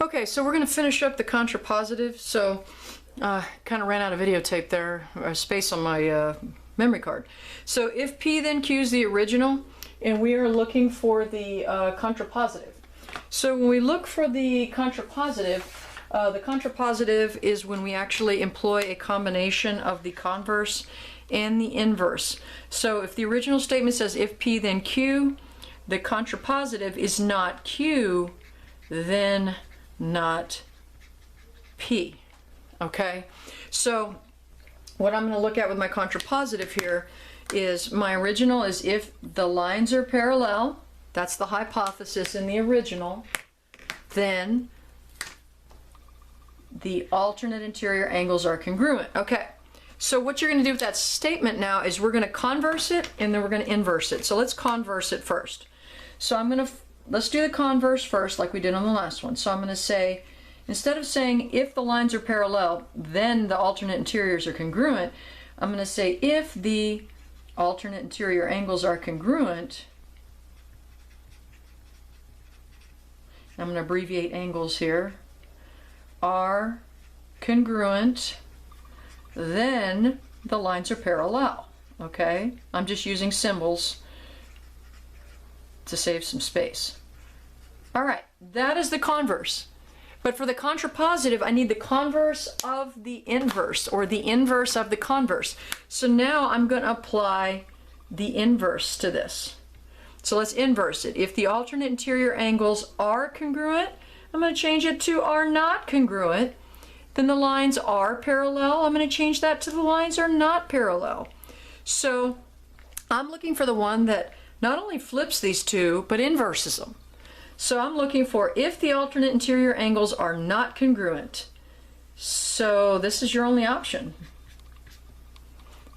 Okay, so we're going to finish up the contrapositive. So kind of ran out of videotape there, space on my memory card. So if P then Q is the original, and we are looking for the contrapositive. So when we look for the contrapositive is when we actually employ a combination of the converse and the inverse. So if the original statement says if P then Q, the contrapositive is not Q, then not P. Okay, so what I'm going to look at with my contrapositive here is my original is if the lines are parallel, that's the hypothesis in the original, then the alternate interior angles are congruent. Okay, so what you're going to do with that statement now is we're going to converse it and then we're going to inverse it. So let's converse it first. So let's do the converse first like we did on the last one. So I'm going to say, instead of saying if the lines are parallel, then the alternate interiors are congruent, I'm going to say if the alternate interior angles are congruent, I'm going to abbreviate angles here, are congruent, then the lines are parallel. Okay, I'm just using symbols to save some space. All right, that is the converse. But for the contrapositive, I need the converse of the inverse, or the inverse of the converse. So now I'm going to apply the inverse to this. So let's inverse it. If the alternate interior angles are congruent, I'm going to change it to are not congruent. Then the lines are parallel. I'm going to change that to the lines are not parallel. So I'm looking for the one that not only flips these two, but inverses them. So I'm looking for if the alternate interior angles are not congruent. So this is your only option.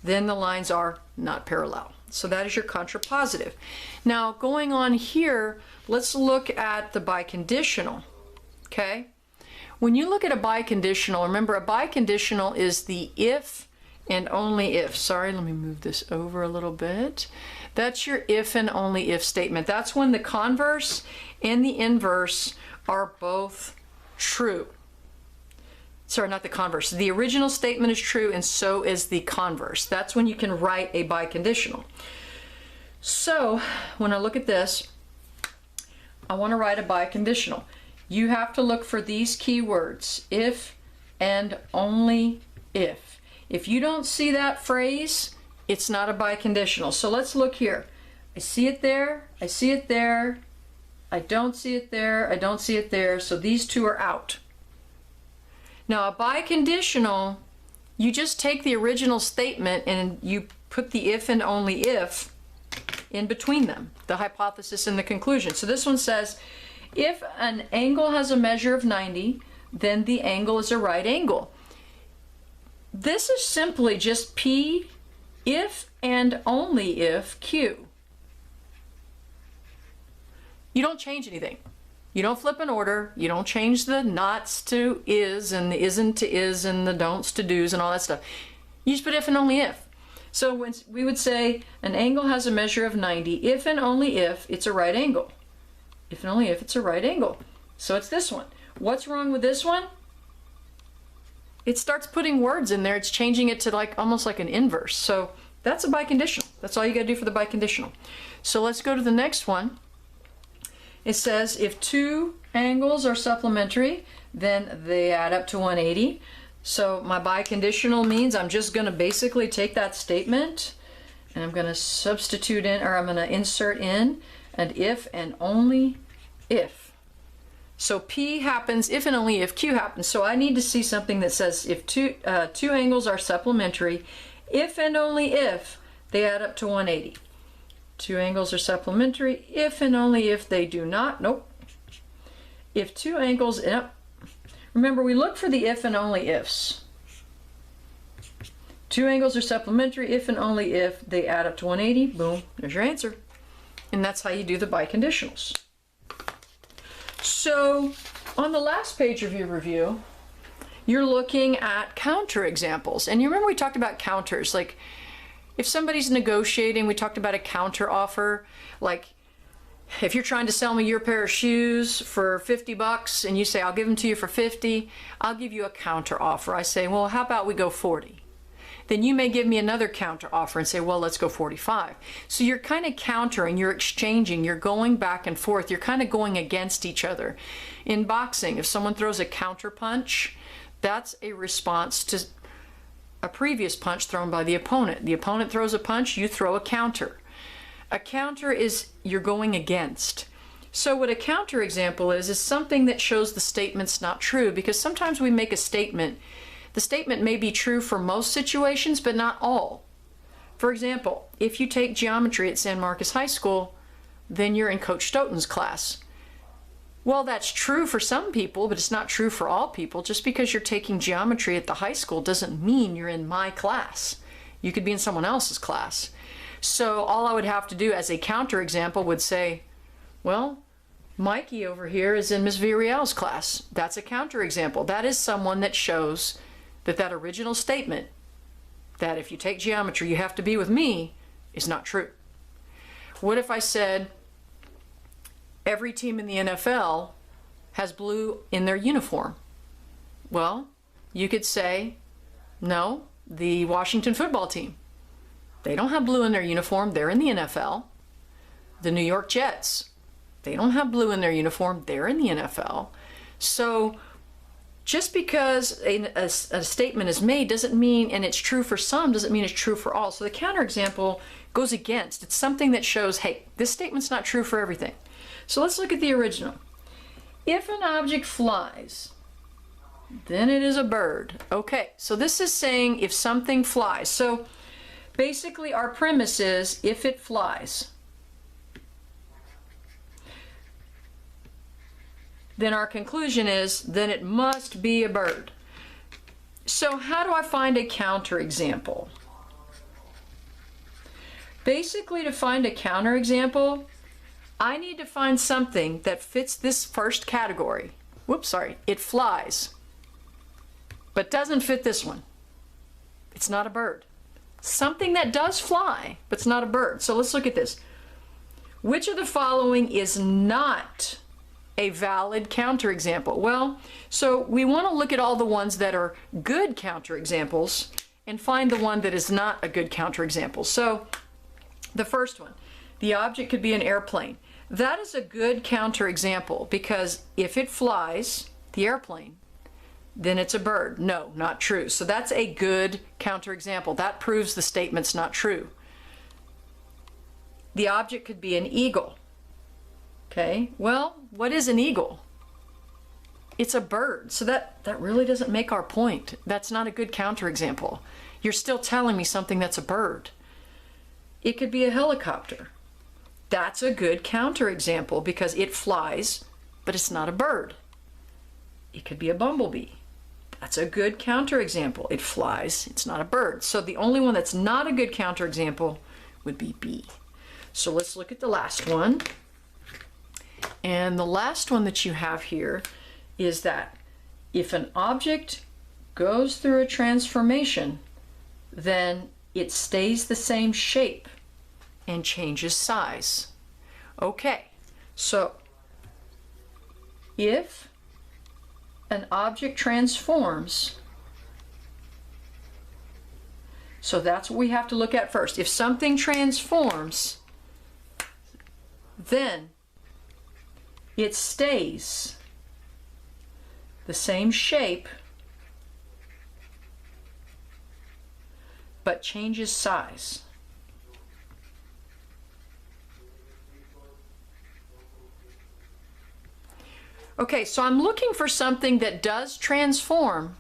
Then the lines are not parallel. So that is your contrapositive. Now going on here, let's look at the biconditional. Okay? When you look at a biconditional, remember a biconditional is the if and only if. Sorry, let me move this over a little bit. That's your if and only if statement. That's when the converse and the inverse are both true. Sorry, not the converse. The original statement is true and so is the converse. That's when you can write a biconditional. So when I look at this, I want to write a biconditional. You have to look for these key words, if and only if. If you don't see that phrase, it's not a biconditional. So let's look here. I see it there, I see it there, I don't see it there, I don't see it there, so these two are out. Now a biconditional, you just take the original statement and you put the if and only if in between them, the hypothesis and the conclusion. So this one says, if an angle has a measure of 90, then the angle is a right angle. This is simply just P if and only if Q. You don't change anything. You don't flip an order. You don't change the nots to is and the isn't to is and the don'ts to do's and all that stuff. You just put if and only if. So when we would say an angle has a measure of 90, if and only if it's a right angle. If and only if it's a right angle. So it's this one. What's wrong with this one? It starts putting words in there. It's changing it to like almost like an inverse. So that's a biconditional. That's all you got to do for the biconditional. So let's go to the next one. It says if two angles are supplementary, then they add up to 180. So my biconditional means I'm just going to basically take that statement and I'm going to substitute in, or I'm going to insert in an if and only if. So P happens if and only if Q happens. So I need to see something that says if two angles are supplementary, if and only if they add up to 180. Two angles are supplementary if and only if they do not. Nope. If two angles, yep. Remember, we look for the if and only ifs. Two angles are supplementary if and only if they add up to 180. Boom, there's your answer. And that's how you do the biconditionals. So on the last page of your review, you're looking at counter examples. And you remember we talked about counters, like if somebody's negotiating, we talked about a counter offer, like If you're trying to sell me your pair of shoes for 50 bucks and you say, I'll give them to you for 50, I'll give you a counter offer. I say, well, how about we go 40? Then you may give me another counter offer and say, well, let's go 45. So you're kind of countering, you're exchanging, you're going back and forth, you're kind of going against each other. In boxing, if someone throws a counter punch, that's a response to a previous punch thrown by the opponent. The opponent throws a punch, you throw a counter. A counter is you're going against. So what a counter example is something that shows the statement's not true, because sometimes we make a statement. The statement may be true for most situations, but not all. For example, if you take geometry at San Marcos High School, then you're in Coach Stoughton's class. Well, that's true for some people, but it's not true for all people. Just because you're taking geometry at the high school doesn't mean you're in my class. You could be in someone else's class. So all I would have to do as a counterexample would say, well, Mikey over here is in Ms. Villarreal's class. That's a counterexample. That is someone that shows that that original statement, that if you take geometry you have to be with me, is not true. What if I said, every team in the NFL has blue in their uniform? Well, you could say, no, the Washington football team, they don't have blue in their uniform, they're in the NFL. The New York Jets, they don't have blue in their uniform, they're in the NFL. So just because a statement is made doesn't mean, and it's true for some, doesn't mean it's true for all. So the counterexample goes against. It's something that shows, hey, this statement's not true for everything. So let's look at the original. If an object flies, then it is a bird. Okay, so this is saying if something flies. So basically our premise is if it flies, then our conclusion is then it must be a bird. So how do I find a counterexample? Basically, to find a counterexample, I need to find something that fits this first category. Whoops, sorry, it flies, but doesn't fit this one. It's not a bird. Something that does fly, but it's not a bird. So let's look at this. Which of the following is not a valid counterexample? Well, so we want to look at all the ones that are good counterexamples and find the one that is not a good counterexample. So the first one, the object could be an airplane. That is a good counterexample because if it flies, the airplane, then it's a bird. No, not true. So that's a good counterexample. That proves the statement's not true. The object could be an eagle. Okay, well, what is an eagle? It's a bird. So that really doesn't make our point. That's not a good counterexample. You're still telling me something that's a bird. It could be a helicopter. That's a good counterexample because it flies, but it's not a bird. It could be a bumblebee. That's a good counterexample. It flies, it's not a bird. So the only one that's not a good counterexample would be B. So let's look at the last one. And the last one that you have here is that if an object goes through a transformation, then it stays the same shape and changes size. Okay, so if an object transforms, so that's what we have to look at first. If something transforms, then it stays the same shape but changes size. Okay, so I'm looking for something that does transform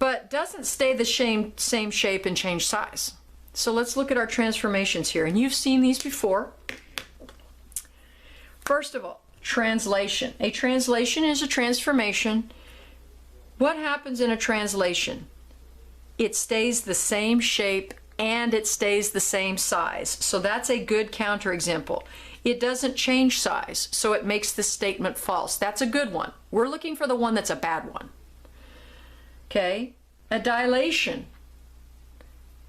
but doesn't stay the same shape and change size. So let's look at our transformations here, and you've seen these before. First of all, translation. A translation is a transformation. What happens in a translation? It stays the same shape and it stays the same size. So that's a good counterexample. It doesn't change size, so it makes the statement false. That's a good one. We're looking for the one that's a bad one. Okay, a dilation.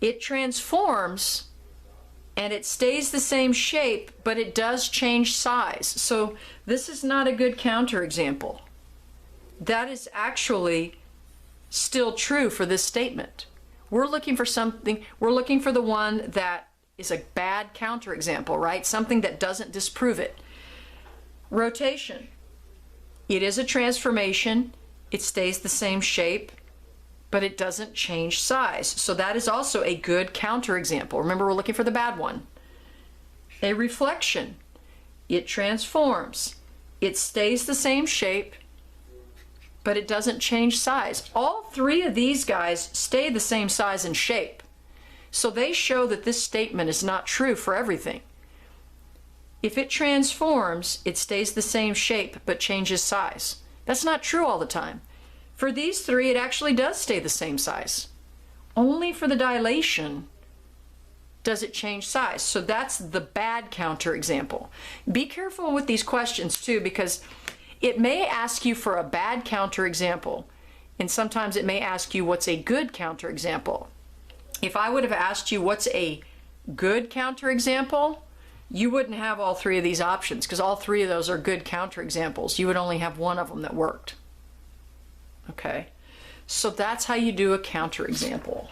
It transforms, and it stays the same shape, but it does change size. So this is not a good counterexample. That is actually still true for this statement. We're looking for something, we're looking for the one that is a bad counterexample, right? Something that doesn't disprove it. Rotation. It is a transformation. It stays the same shape, but it doesn't change size. So that is also a good counterexample. Remember, we're looking for the bad one. A reflection. It transforms. It stays the same shape, but it doesn't change size. All three of these guys stay the same size and shape. So they show that this statement is not true for everything. If it transforms, it stays the same shape but changes size. That's not true all the time. For these three, it actually does stay the same size. Only for the dilation does it change size. So that's the bad counterexample. Be careful with these questions too, because it may ask you for a bad counterexample, and sometimes it may ask you what's a good counterexample. If I would have asked you what's a good counterexample, you wouldn't have all three of these options, because all three of those are good counterexamples. You would only have one of them that worked. Okay, so that's how you do a counterexample.